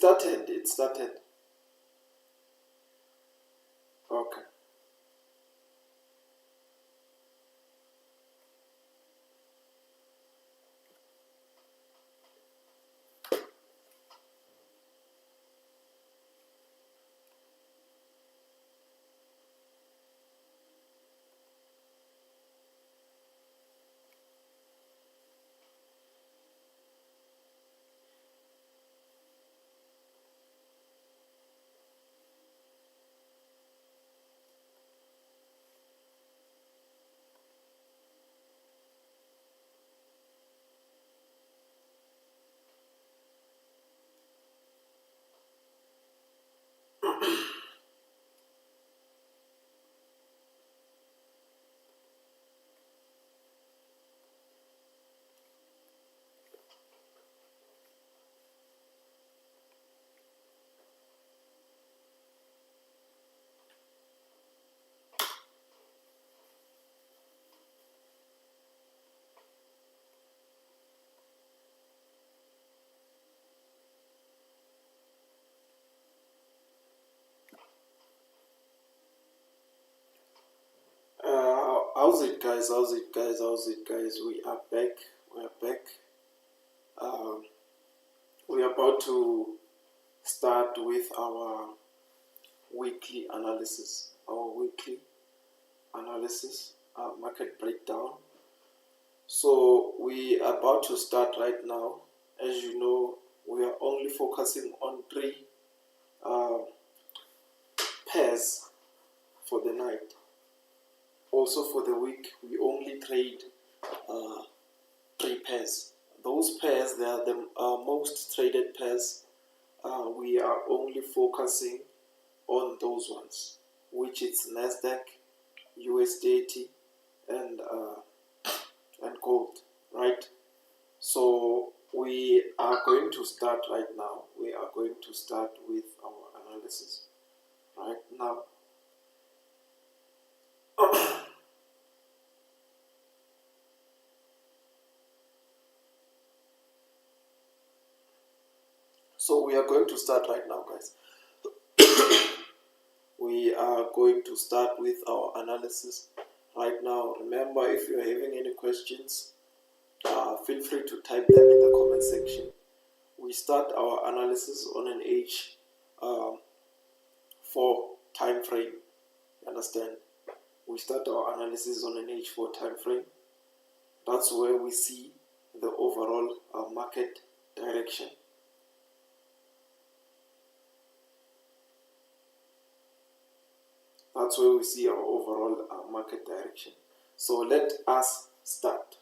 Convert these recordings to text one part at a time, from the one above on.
started. It started. Okay. How's it, guys? How's it, guys? How's it, guys? We are back. We are back. We are about to start with our weekly analysis. Market breakdown. So we are about to start right now. As you know, we are only focusing on 3 pairs for the night. Also for the week, we only trade 3 pairs. Those pairs, they are the most traded pairs. We are only focusing on those ones, which is Nasdaq, USDT, and gold, right? So we are going to start right now. We are going to start with our analysis right now. So we are going to start right now, guys. We are going to start with our analysis right now. Remember, if you're having any questions, feel free to type them in the comment section. We start our analysis on an H4 time frame. You understand? We start our analysis on an H4 time frame. That's where we see the overall market direction. That's where we see our overall market direction. So let us start.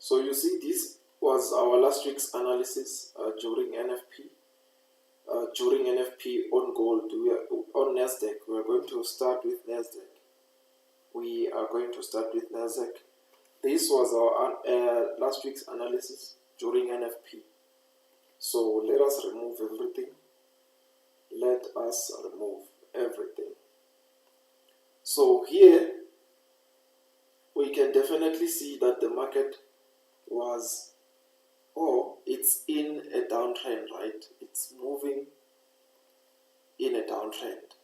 So you see, this was our last week's analysis during NFP. During NFP on gold, on Nasdaq. We are going to start with Nasdaq. This was our last week's analysis during NFP. So let us remove everything. So here we can definitely see that the market was, it's in a downtrend, right? It's moving in a downtrend.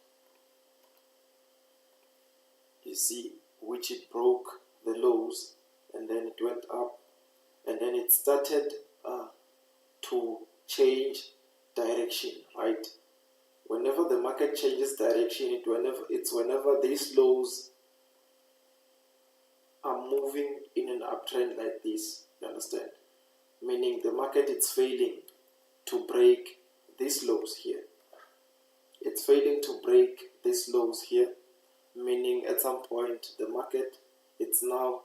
You see, which it broke the lows, and then it went up, and then it started to change direction, right? Whenever the market changes direction, whenever these lows are moving in an uptrend like this, you understand? Meaning the market is failing to break these lows here. It's failing to break these lows here, meaning at some point the market, it's now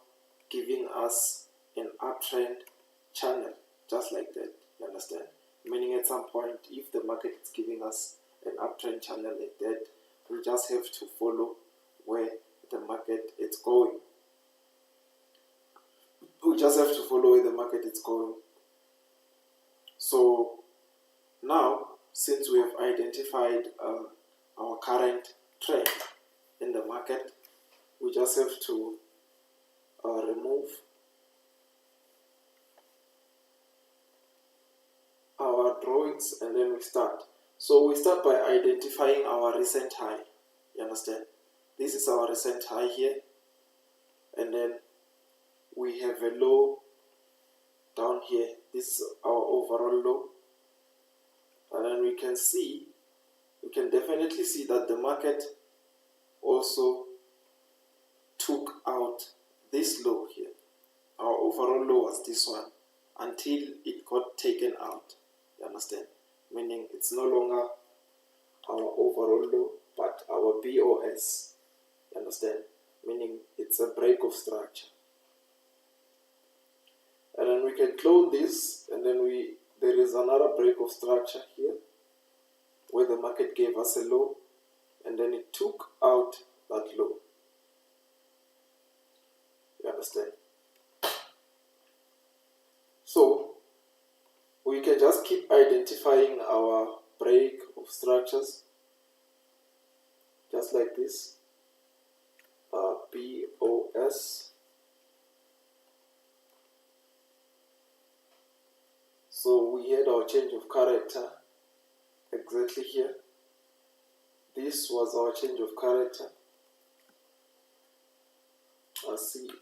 giving us an uptrend channel, just like that, you understand? Meaning at some point, if the market is giving us an uptrend channel like that, we just have to follow where the market is going. So now, since we have identified our current trend in the market, we just have to remove our drawing points, and then we start. So we start by identifying our recent high. You understand? This is our recent high here, and then we have a low down here. This is our overall low, and then we can definitely see that the market also took out this low here. Our overall low was this one until it got taken out. You understand? Meaning it's no longer our overall low, but our BOS. You understand? Meaning it's a break of structure. And then we can clone this, and then there is another break of structure here where the market gave us a low, and then it took out that low. You understand? So we can just keep identifying our break of structures just like this. BOS. So we had our change of character exactly here. This was our change of character. CHOC.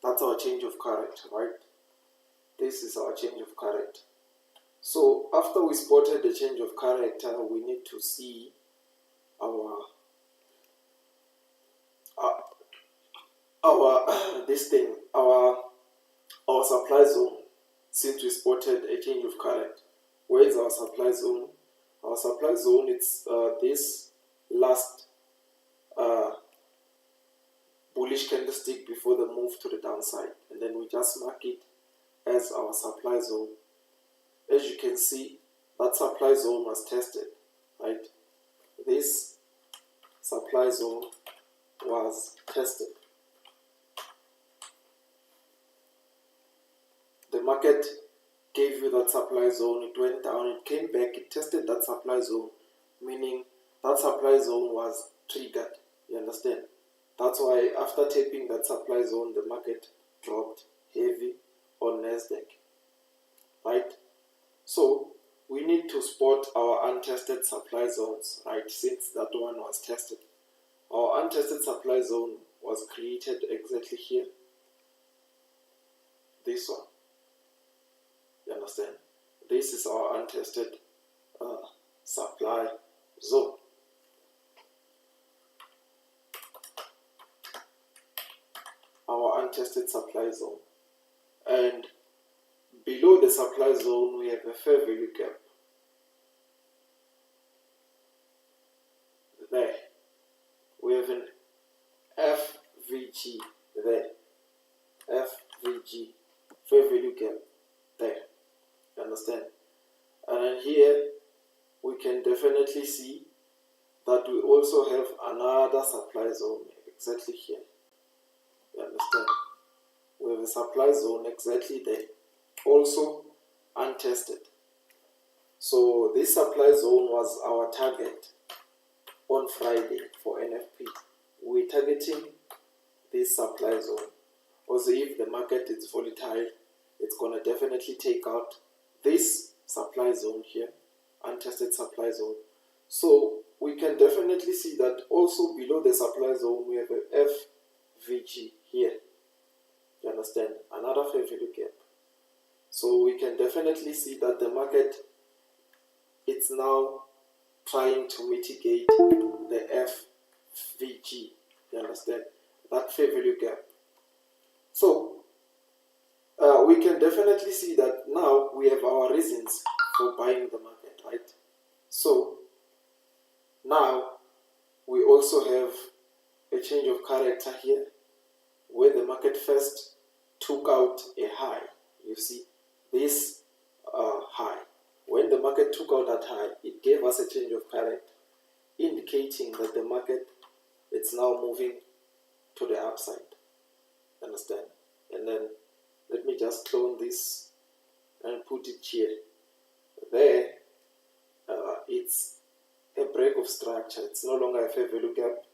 That's our change of character, right? This is our change of character. So after we spotted the change of character, we need to see our supply zone. Since we spotted a change of character, where is our supply zone? Our supply zone, it's this last bullish candlestick before the move to the downside, and then we just mark it as our supply zone. As you can see, that supply zone was tested, right? This supply zone was tested. The market gave you that supply zone, it went down, it came back, it tested that supply zone, meaning that supply zone was triggered. You understand? That's why after tapping that supply zone, the market dropped heavy on Nasdaq, right? So we need to spot our untested supply zones, right? Since that one was tested, our untested supply zone was created exactly here. This one. You understand? This is our untested supply zone. Our untested supply zone. And below the supply zone, we have a fair value gap. There. We have an FVG there. FVG. Fair value gap there. You understand? And then here, we can definitely see that we also have another supply zone exactly here. You understand? We have a supply zone exactly there, also untested. So this supply zone was our target on Friday for NFP. We're targeting this supply zone. Also, if the market is volatile, it's going to definitely take out this supply zone here, untested supply zone. So we can definitely see that also below the supply zone, we have a FVG here. You understand? Another fair value gap. So we can definitely see that the market, it's now trying to mitigate the FVG. You understand? That fair value gap. So we can definitely see that now we have our reasons for buying the market, right? So now we also have a change of character here, where the market first took out a high. You see this high. When the market took out that high, it gave us a change of character, indicating that the market, it's now moving to the upside. Understand? And then let me just clone this and put it here. There, it's a break of structure. It's no longer a fair value gap.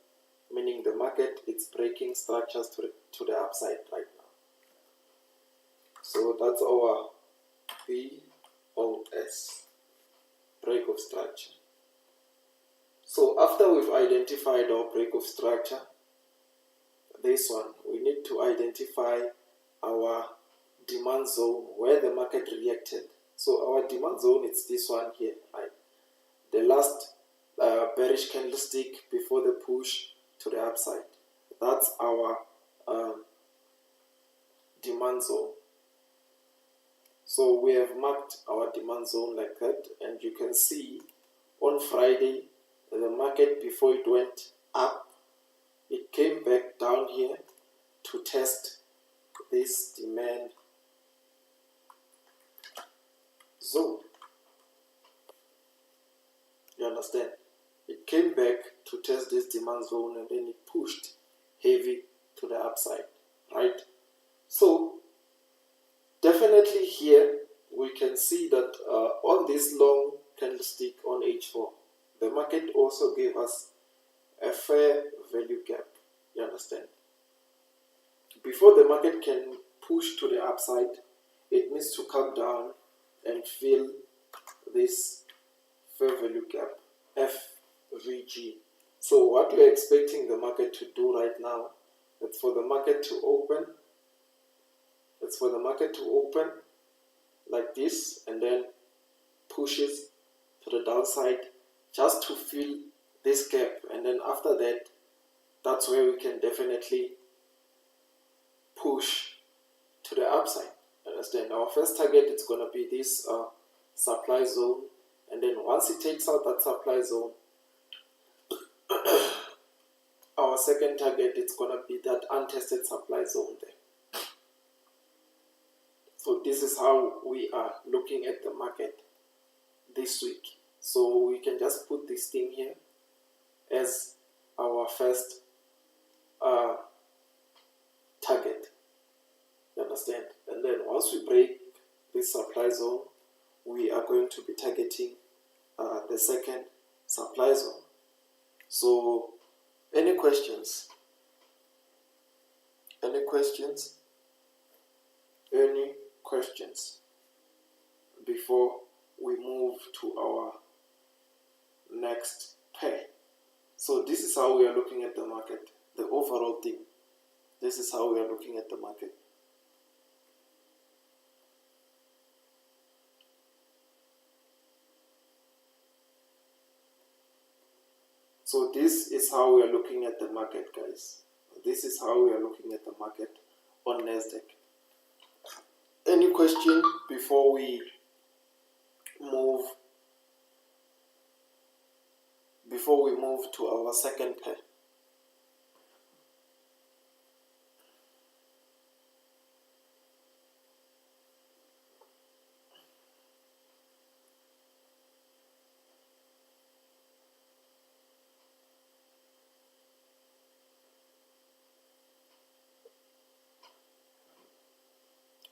meaning the market is breaking structures to the upside right now. So that's our BOS, break of structure. So after we've identified our break of structure, this one, we need to identify our demand zone where the market reacted. So our demand zone is this one here, right? The last bearish candlestick before the push to the upside. That's our demand zone. So we have marked our demand zone like that, and you can see on Friday the market, before it went up, it came back down here to test this demand zone. You understand? It came back to test this demand zone, and then it pushed heavy to the upside, right? So definitely here we can see that on this long candlestick on H4, the market also gave us a fair value gap. You understand? Before the market can push to the upside, it needs to come down and fill this fair value gap, FVG. So what we're expecting the market to do right now, it's for the market to open. It's for the market to open like this and then pushes to the downside just to fill this gap, and then after that, that's where we can definitely push to the upside. Understand? Our first target is going to be this supply zone, and then once it takes out that supply zone, our second target is going to be that untested supply zone there. So this is how we are looking at the market this week. So we can just put this thing here as our first target. You understand? And then once we break this supply zone, we are going to be targeting the second supply zone. So any questions? Any questions? Any questions before we move to our next pair? So this is how we are looking at the market, the overall thing. This is how we are looking at the market. So this is how we are looking at the market, guys. This is how we are looking at the market on Nasdaq. Any question before we move to our second pair?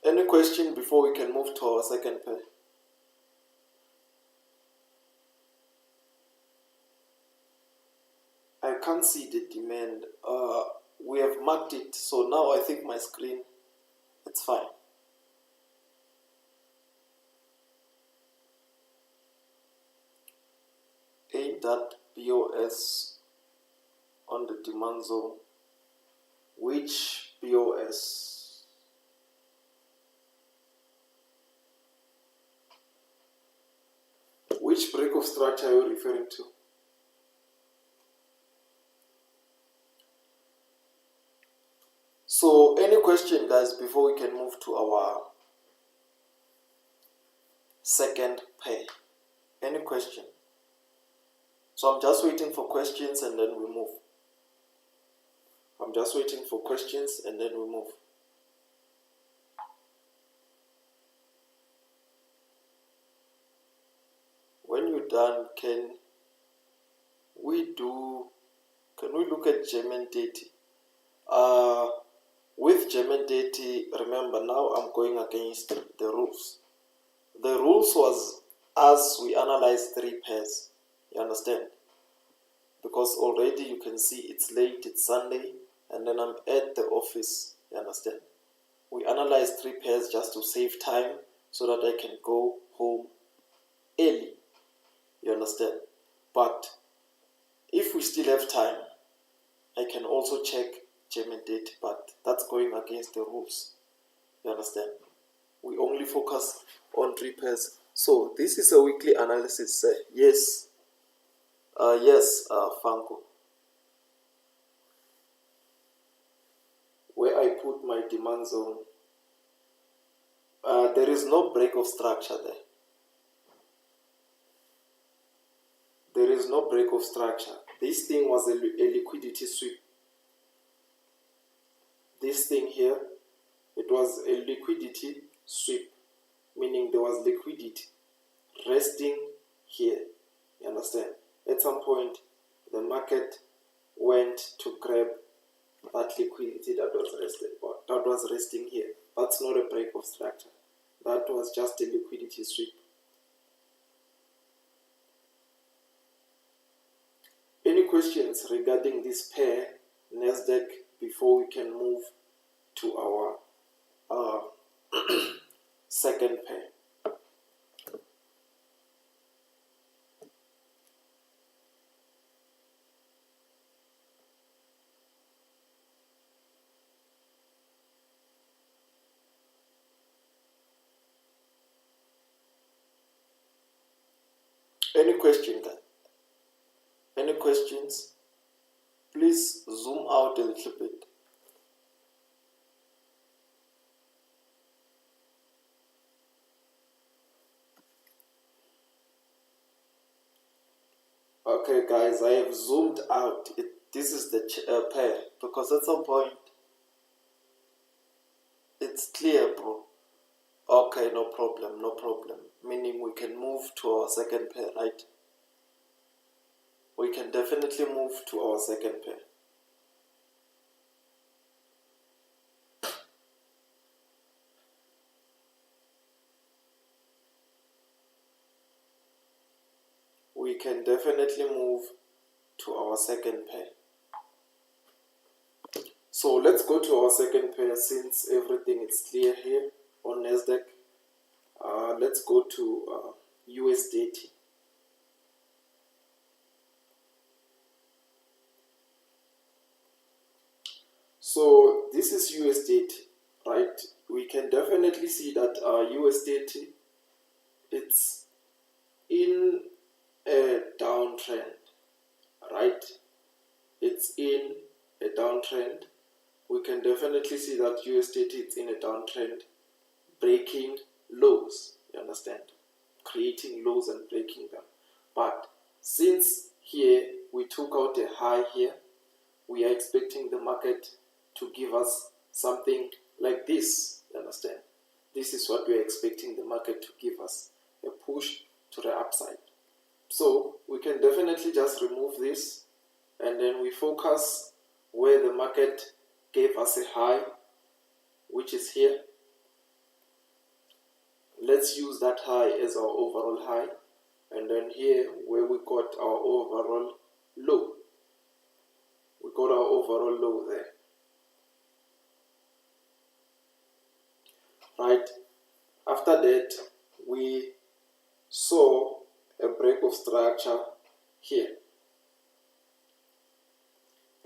Any question before we can move to our second pair? I can't see the demand. We have marked it, so now I think my screen, it's fine. Ain't that BOS on the demand zone? Which BOS? Which break of structure are you referring to? So any question, guys, before we can move to our second pair? Any question? So I'm just waiting for questions and then we move. I'm just waiting for questions and then we move. When you're done, can we look at German deity? With German deity, remember now I'm going against the rules. The rules was as we analyze three pairs. You understand? because already you can see it's late, it's Sunday, and then I'm at the office. You understand? We analyze 3 pairs just to save time so that I can go home early. You understand? But if we still have time, I can also check German date, but that's going against the rules. You understand? We only focus on 3 pairs. So this is a weekly analysis. Yes, Fanko. Where I put my demand zone, there is no break of structure there. There is no break of structure. This thing was a liquidity sweep. This thing here, it was a liquidity sweep, meaning there was liquidity resting here. You understand? At some point, the market went to grab that liquidity that was resting here. That's not a break of structure. That was just a liquidity sweep. Any questions regarding this pair, Nasdaq, before we can move to our second pair? Any question, guys? Any questions? Please zoom out a little bit. Okay, guys, I have zoomed out. This is the pair, because at some point it's clear, bro. Okay, no problem, no problem. Meaning we can move to our second pair, right? We can definitely move to our second pair. We can definitely move to our second pair. So let's go to our second pair since everything is clear here on Nasdaq. Let's go to USDT. So this is USDT, right? We can definitely see that USDT, it's in a downtrend, right? It's in a downtrend. We can definitely see that USDT is in a downtrend, breaking lows, you understand? Creating lows and breaking them. But since here we took out a high here, we are expecting the market to give us something like this, you understand? This is what we are expecting the market to give us, a push to the upside. So we can definitely just remove this, and then we focus where the market gave us a high, which is here. Let's use that high as our overall high, and then here where we got our overall low. We got our overall low there. Right? After that, we saw a break of structure here.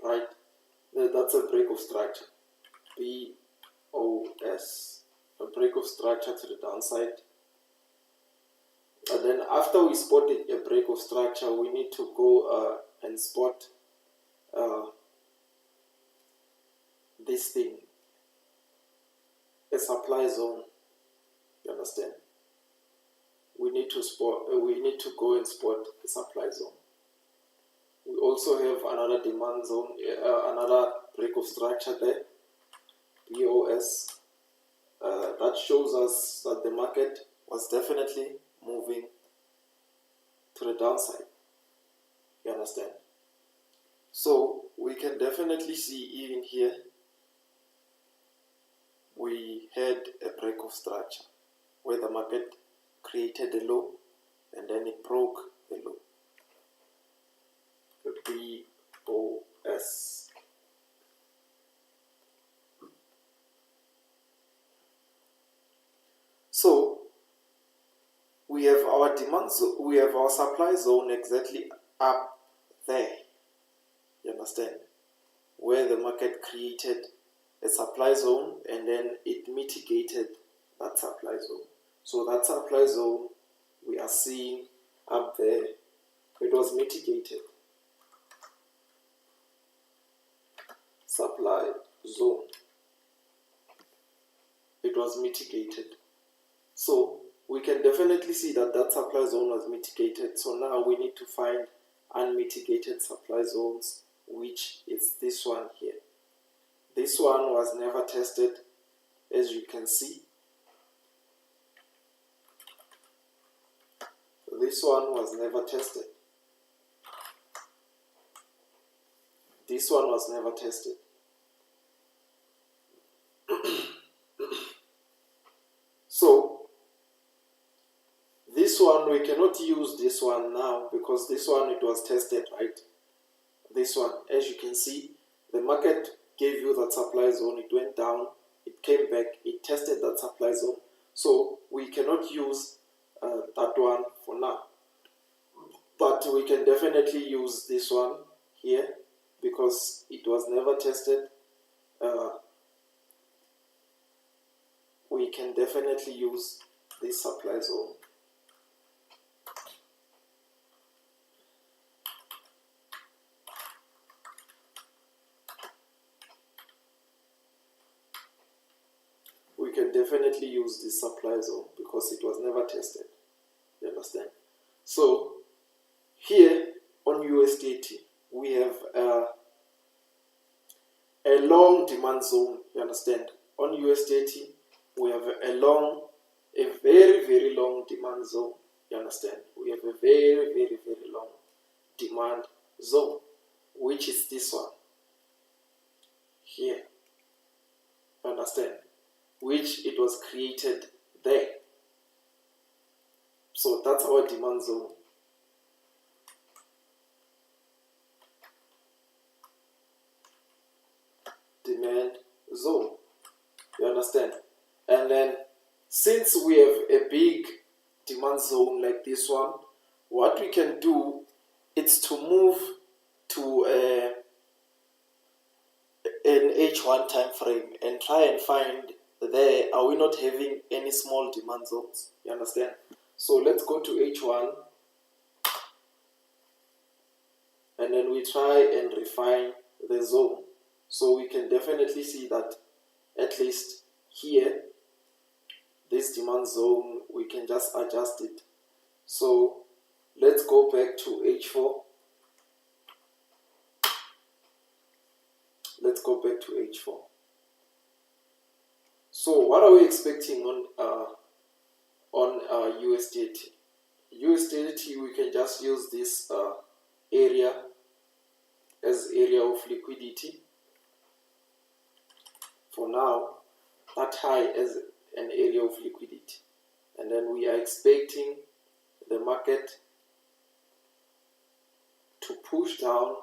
Right? That's a break of structure. BOS. A break of structure to the downside. And then after we spotted a break of structure, we need to go and spot this thing, a supply zone. You understand? We need to go and spot the supply zone. We also have another demand zone, another break of structure there, BOS. That shows us that the market was definitely moving to the downside. You understand? So we can definitely see even here we had a break of structure where the market created a low and then it broke the low. It BOS. So we have our demand zone, we have our supply zone exactly up there. You understand? Where the market created a supply zone and then it mitigated that supply zone. So that supply zone we are seeing up there, it was mitigated. Supply zone, it was mitigated. So we can definitely see that that supply zone was mitigated. So now we need to find unmitigated supply zones, which is this one here. This one was never tested, as you can see. This one was never tested. This one was never tested. So this one, we cannot use this one now because this one, it was tested, right? This one, as you can see, the market gave you that supply zone, it went down, it came back, it tested that supply zone. So we cannot use that one for now. But we can definitely use this one here because it was never tested. We can definitely use this supply zone. We can definitely use this supply zone because it was never tested. You understand? So here on USDT, we have a long demand zone. You understand? On USDT, we have a very, very long demand zone. You understand? We have a very, very, very long demand zone, which is this one here. You understand? Which it was created there. So that's our demand zone. Demand zone. You understand? And then since we have a big demand zone like this one, what we can do is to move to an H1 time frame and try and find there, are we not having any small demand zones? You understand? So let's go to H1 and then we try and refine the zone. So we can definitely see that at least here, this demand zone, we can just adjust it. So let's go back to H4. Let's go back to H4. So what are we expecting on USDT? USDT, we can just use this area as area of liquidity for now, that high as an area of liquidity, and then we are expecting the market to push down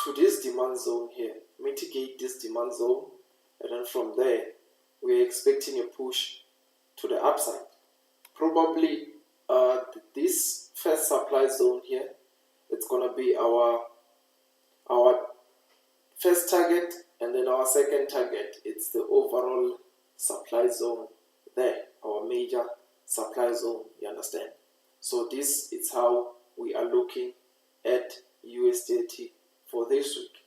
to this demand zone here, mitigate this demand zone, and then from there we are expecting a push to the upside. Probably this first supply zone here, it's gonna be our first target, and then our second target, it's the overall supply zone there, our major supply zone. You understand? So this is how we are looking at USDT for this week.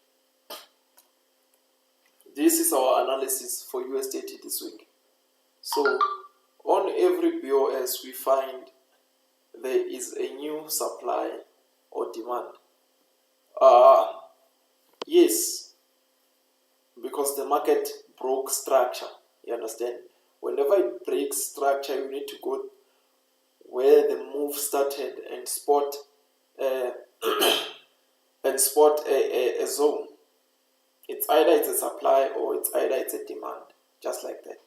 This is our analysis for USDT this week. So on every BOS we find there is a new supply or demand. Yes, because the market broke structure. You understand? Whenever it breaks structure, you need to go where the move started and spot a zone. It's either it's a supply or it's either it's a demand, just like that.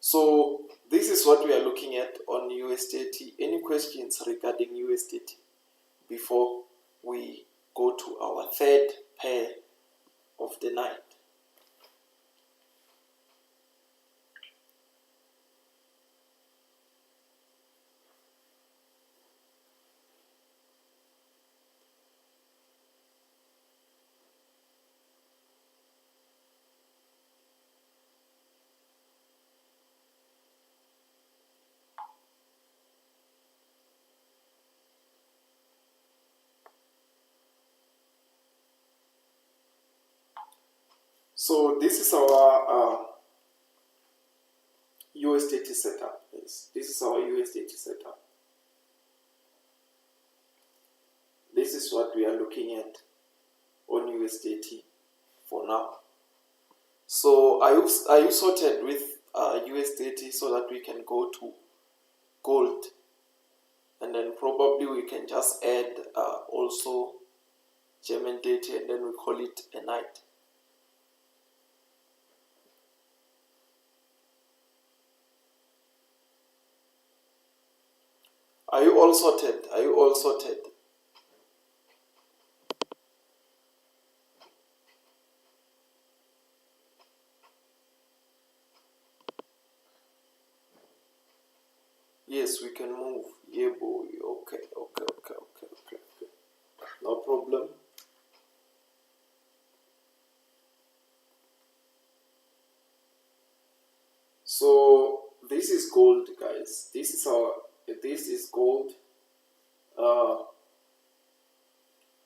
So this is what we are looking at on USDT. Any questions regarding USDT before we go to our third pair of the night? So this is our USDT setup. Yes, this is our USDT setup. This is what we are looking at on USDT for now. So are you sorted with USDT so that we can go to gold, and then probably we can just add also German data, and then we call it a night. Are you all sorted? Are you all sorted? Yes, we can move. Yeah, boy. Okay. No problem. So this is gold, guys. This is gold.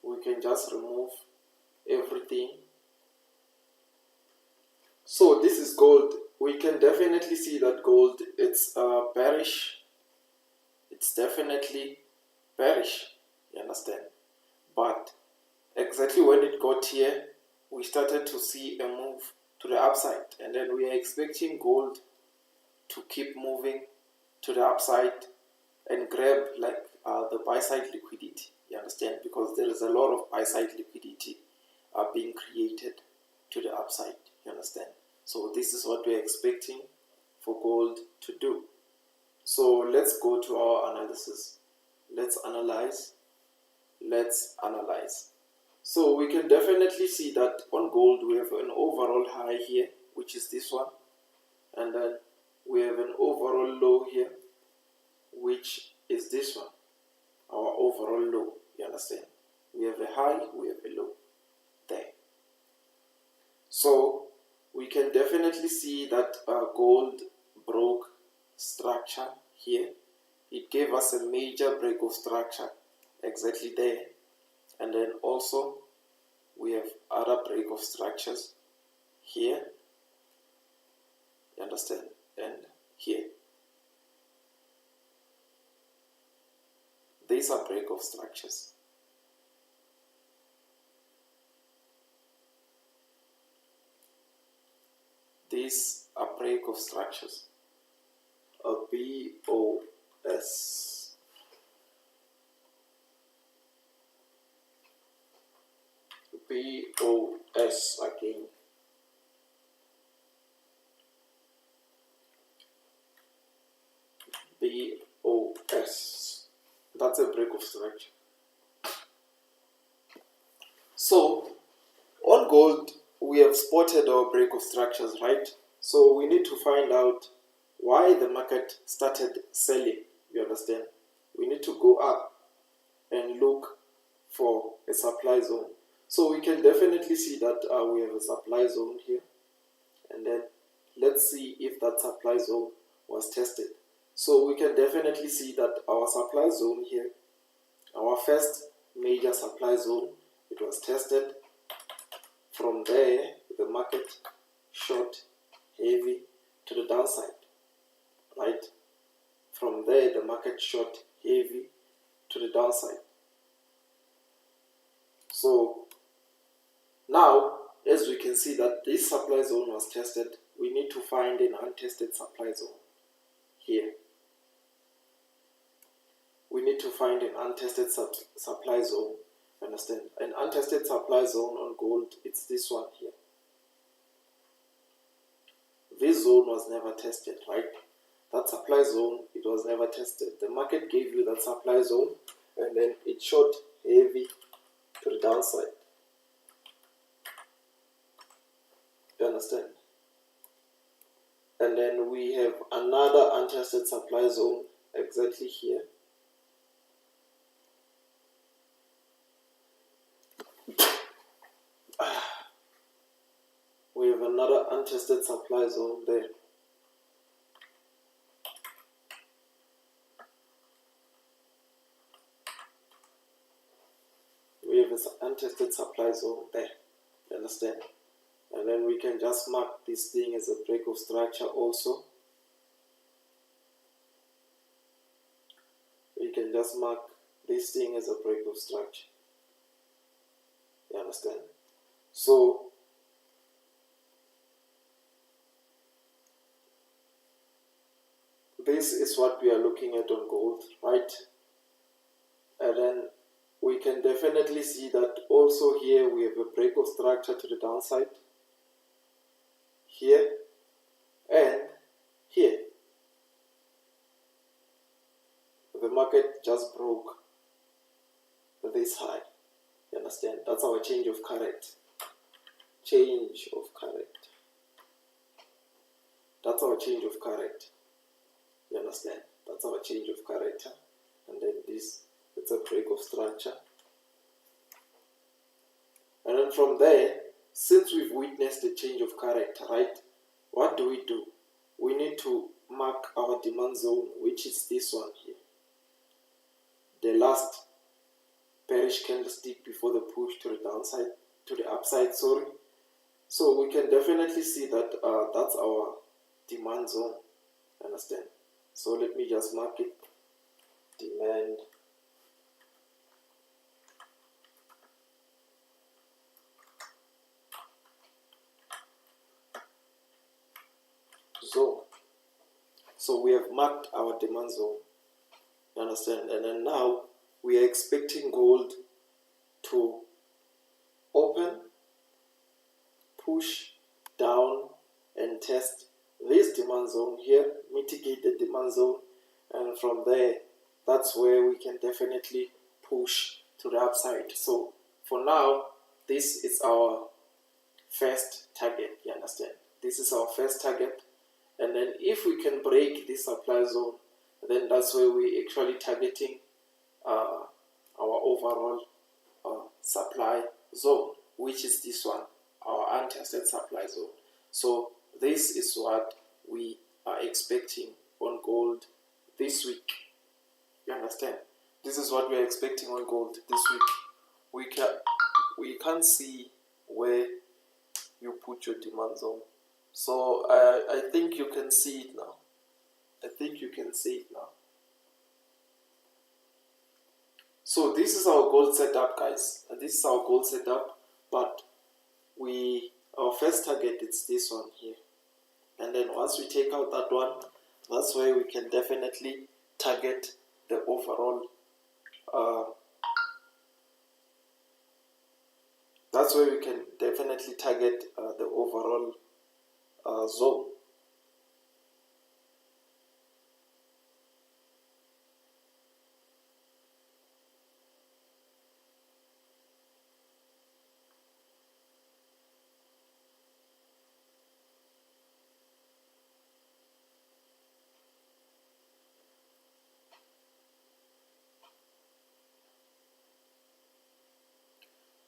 We can just remove everything. So this is gold. We can definitely see that gold, it's bearish. It's definitely bearish, you understand? But exactly when it got here, we started to see a move to the upside, and then we are expecting gold to keep moving to the upside and grab like the buy side liquidity, you understand? Because there is a lot of buy side liquidity being created to the upside, you understand? So this is what we're expecting for gold to do. So let's go to our analysis. Let's analyze. So we can definitely see that on gold we have an overall high here, which is this one, and then we have an overall low here, which is this one, our overall low, you understand? We have a high, we have a low there. So we can definitely see that gold broke structure here. It gave us a major break of structure exactly there, and then also we have other break of structures here, you understand, and here. These are break of structures. These are break of structures. A BOS. BOS again. BOS. That's a break of structure. So on gold, we have spotted our break of structures, right? So we need to find out why the market started selling, you understand? We need to go up and look for a supply zone. So we can definitely see that we have a supply zone here, and then let's see if that supply zone was tested. So we can definitely see that our supply zone here, our first major supply zone, it was tested. From there, the market shot heavy to the downside, right? From there, the market shot heavy to the downside. So now, as we can see that this supply zone was tested, we need to find an untested supply zone here. We need to find an untested supply zone, understand? An untested supply zone on gold, it's this one here. this zone was never tested, right? That supply zone, it was never tested. The market gave you that supply zone, and then it shot heavy to the downside. You understand? And then we have another untested supply zone exactly here. We have another untested supply zone there. We have an untested supply zone there. You understand? And then we can just mark this thing as a break of structure also. We can just mark this thing as a break of structure. You understand? So this is what we are looking at on gold, right? And then we can definitely see that also here we have a break of structure to the downside. Here and here. The market just broke this high. You understand? That's our change of current. Change of current. That's our change of current. You understand? That's our change of current. And then this, it's a break of structure. And then from there, since we've witnessed the change of character, right, what do? We need to mark our demand zone, which is this one here. The last bearish candlestick before the push to the downside, to the upside, sorry. So we can definitely see that that's our demand zone. Understand? So let me just mark it. Demand zone. So we have marked our demand zone. You understand? And then now we are expecting gold to open, push down, and test this demand zone here, mitigate the demand zone, and from there, that's where we can definitely push to the upside. So for now, this is our first target. You understand? This is our first target. And then if we can break this supply zone, then that's where we're actually targeting our overall supply zone, which is this one, our untested supply zone. So this is what we are expecting on gold this week. You understand? This is what we are expecting on gold this week. We can't see where you put your demand zone. So I think you can see it now. I think you can see it now. So this is our gold setup, guys. This is our gold setup, but our first target is this one here. And then once we take out that one, that's where we can definitely target the overall that's where we can definitely target the overall zone.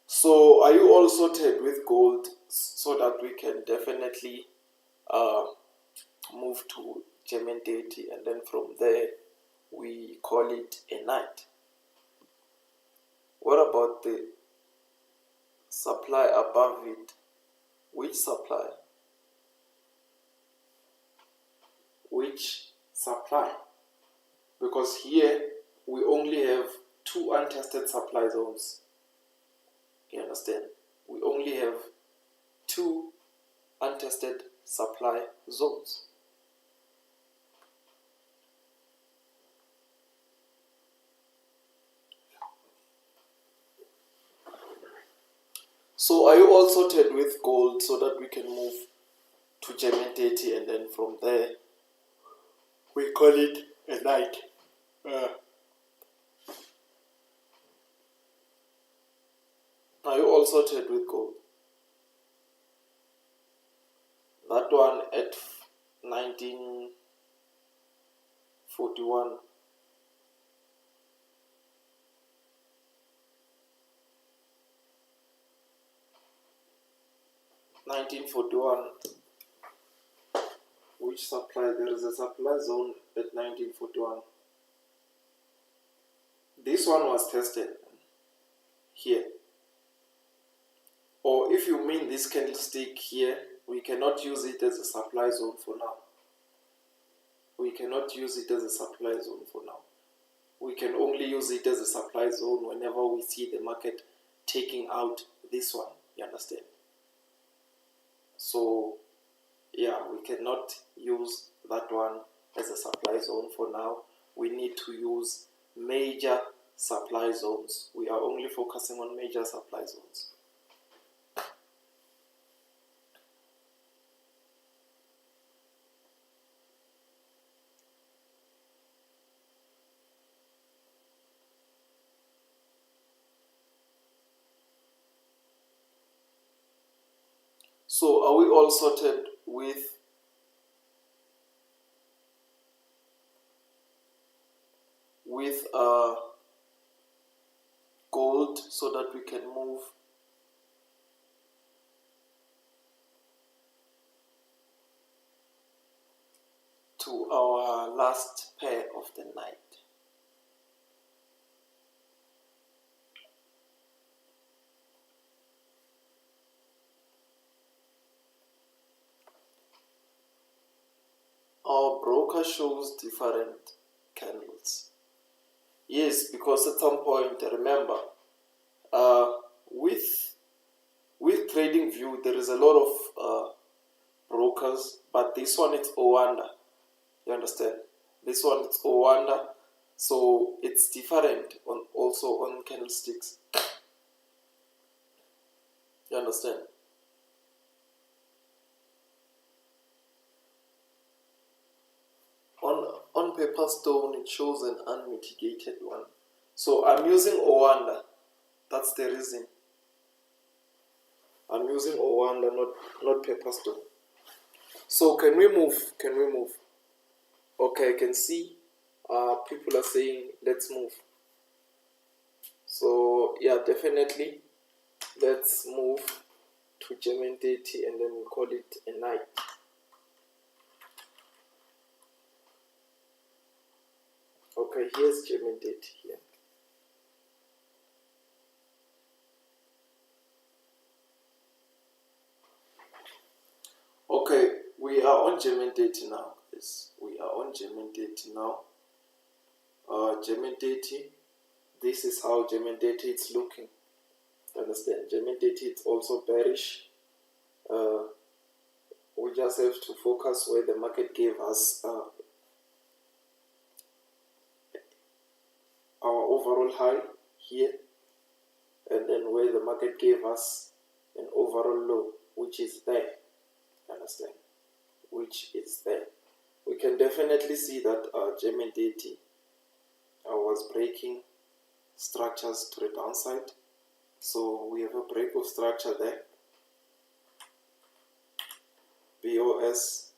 So are you all sorted with gold so that we can definitely move to German deity, and then from there we call it a night? What about the supply above it? Which supply? Which supply? Because here we only have two untested supply zones. You understand? We only have two untested supply zones. So are you all sorted with gold so that we can move to German 30, and then from there we call it a night. Are you all sorted with gold? That one at 1941. Which supply? There is a supply zone at 1941. This one was tested here. Or if you mean this candlestick here, we cannot use it as a supply zone for now. We cannot use it as a supply zone for now. We can only use it as a supply zone whenever we see the market taking out this one. You understand? So, yeah, we cannot use that one as a supply zone for now. We need to use major supply zones. We are only focusing on major supply zones. So are we all sorted with gold so that we can move to our last pair of the night? Our broker shows different candles. Yes, because at some point, remember, with TradingView, there is a lot of brokers, but this one it's Owanda. You understand? This one it's Owanda, so it's different also on candlesticks. You understand? On paper stone, it shows an unmitigated one. So I'm using Owanda. That's the reason. I'm using Owanda, not paper stone. So can we move? Can we move? Okay, I can see people are saying let's move. So yeah, definitely let's move to German 30 and then we call it a night. Okay, here's German 30 here. Okay, we are on German 30 now. Yes, we are on German 30 now. German 30, this is how German 30 is looking. Understand? German 30 it's also bearish. We just have to focus where the market gave us our overall high here, and then where the market gave us an overall low, which is there. Understand? Which is there. We can definitely see that German 30 was breaking structures to the downside. So we have a break of structure there. BOS.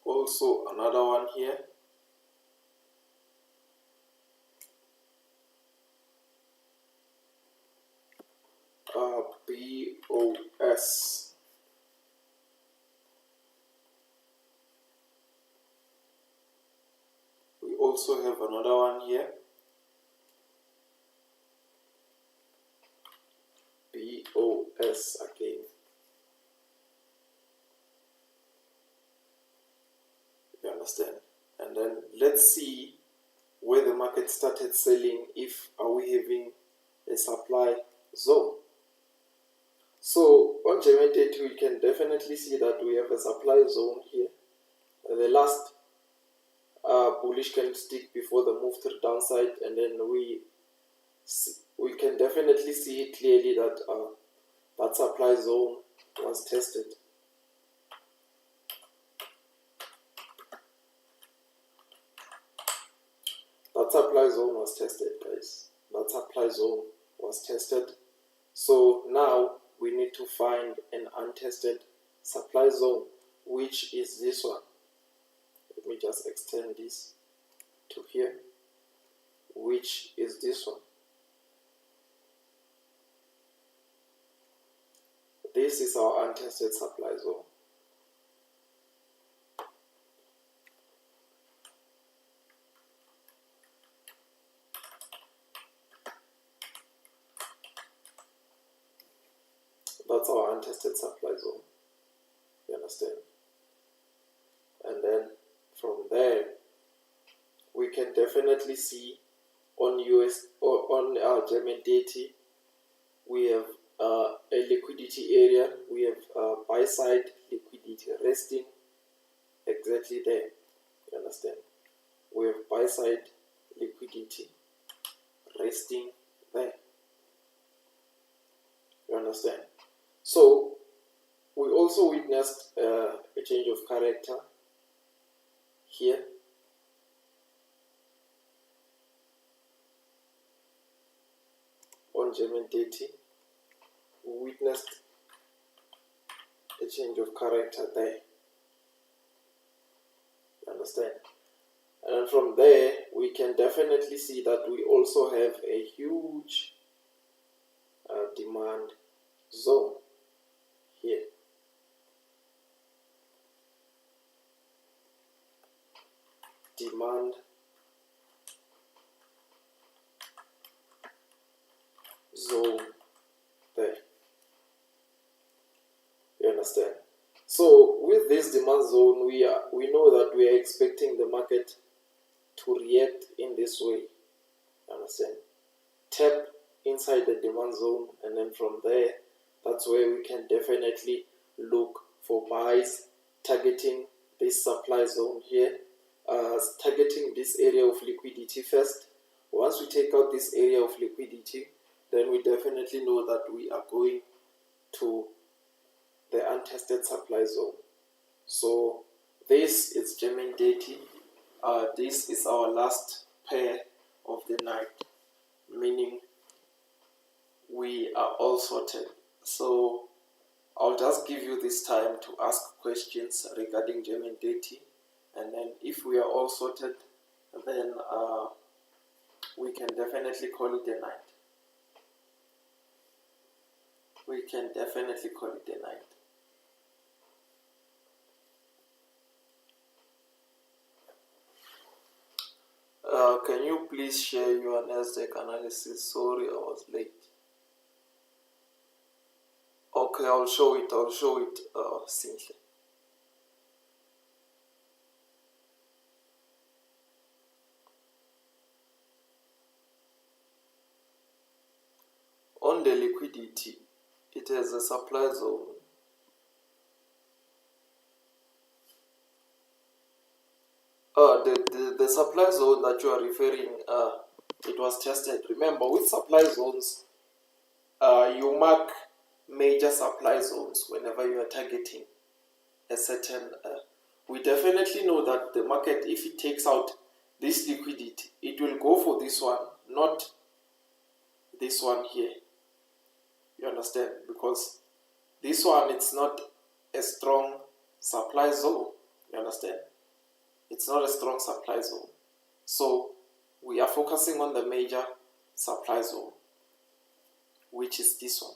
Also another one here. BOS. We also have another one here. BOS again. You understand? And then let's see where the market started selling. If are we having a supply zone? So on German 30 we can definitely see that we have a supply zone here. The last bullish candlestick before the move to the downside, and then we we can definitely see clearly that that supply zone was tested. That supply zone was tested, guys. That supply zone was tested. So now we need to find an untested supply zone, which is this one. Let me just extend this to here, which is this one. This is our untested supply zone. That's our untested supply zone. You understand? And then from there, we can definitely see on US or on our German data, we have a liquidity area. We have buy side liquidity resting exactly there. You understand? We have buy side liquidity resting there. You understand? So we also witnessed a change of character here. On German data, we witnessed a change of character there. You understand? And from there, we can definitely see that we also have a huge demand zone here. Demand zone there. You understand? So with this demand zone, we know that we are expecting the market to react in this way. You understand? Tap inside the demand zone, and then from there, that's where we can definitely look for buys targeting this supply zone here, targeting this area of liquidity first. Once we take out this area of liquidity, then we definitely know that we are going to the untested supply zone. So this is German data. This is our last pair of the night, meaning we are all sorted. So I'll just give you this time to ask questions regarding German data, and then if we are all sorted, then we can definitely call it a night. We can definitely call it a night. Can you please share your Nasdaq analysis? Sorry, I was late. Okay, I'll show it simply. On the liquidity, it has a supply zone. The supply zone that you are referring, it was tested. Remember, with supply zones, you mark major supply zones whenever you are targeting a certain. We definitely know that the market, if it takes out this liquidity, it will go for this one, not this one here. You understand? Because this one, it's not a strong supply zone. You understand? It's not a strong supply zone. So we are focusing on the major supply zone, which is this one.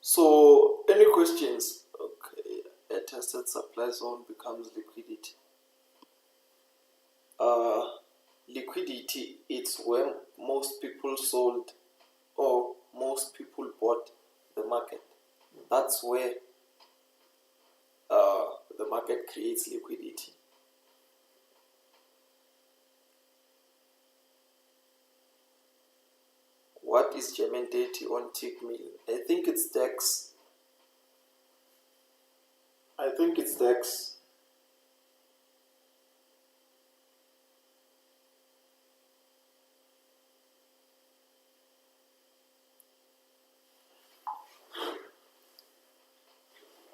So, any questions? Okay. untested supply zone becomes liquidity. Liquidity, it's when most people sold or most people bought the market. That's where the market creates liquidity. What is German dirty on tick mill? I think it's DEX. I think it's DEX.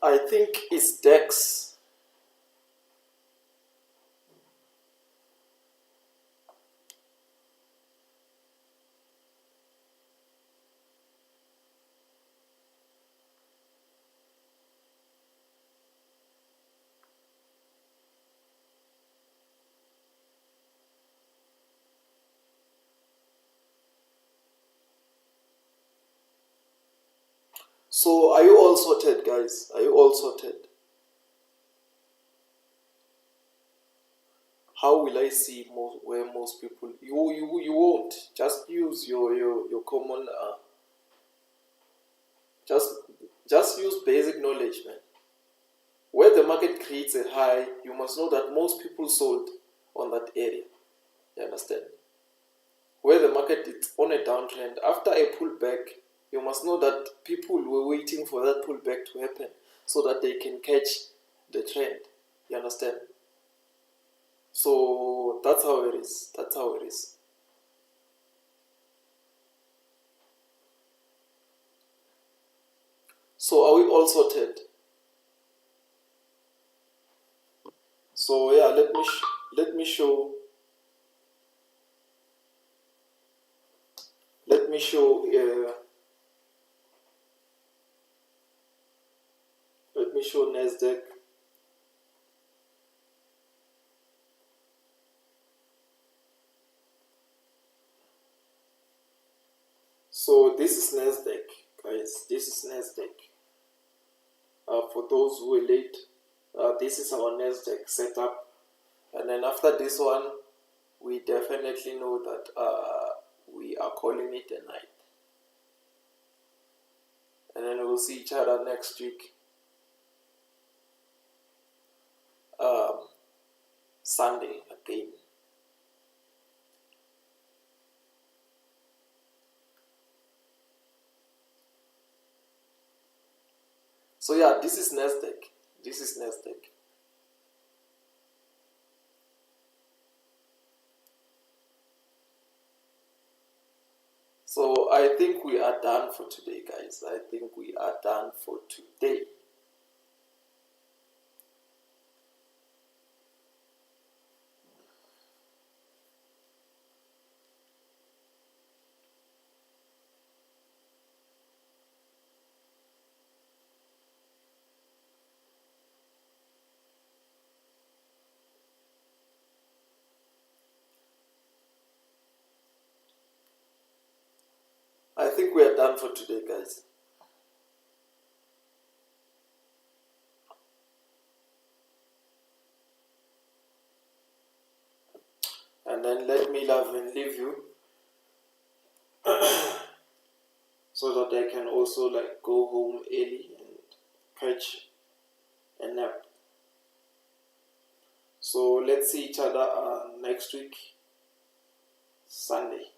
I think it's DEX. So are you all sorted, guys? Are you all sorted? How will I see where most people? You won't. Just use your common. Just use basic knowledge, man. Where the market creates a high, you must know that most people sold on that area. You understand? Where the market is on a downtrend, after a pullback, you must know that people were waiting for that pullback to happen so that they can catch the trend. You understand? So that's how it is. That's how it is. So are we all sorted? So yeah, let me show. Let me show. Let me show Nasdaq. So this is Nasdaq, guys. This is Nasdaq. For those who are late, this is our Nasdaq setup, and then after this one, we definitely know that we are calling it a night, and then we'll see each other next week, Sunday again. So yeah, this is Nasdaq. This is Nasdaq. So I think we are done for today, guys. I think we are done for today. I think we are done for today, guys. And then let me love and leave you so that I can also like go home early and catch a nap. So let's see each other next week, Sunday.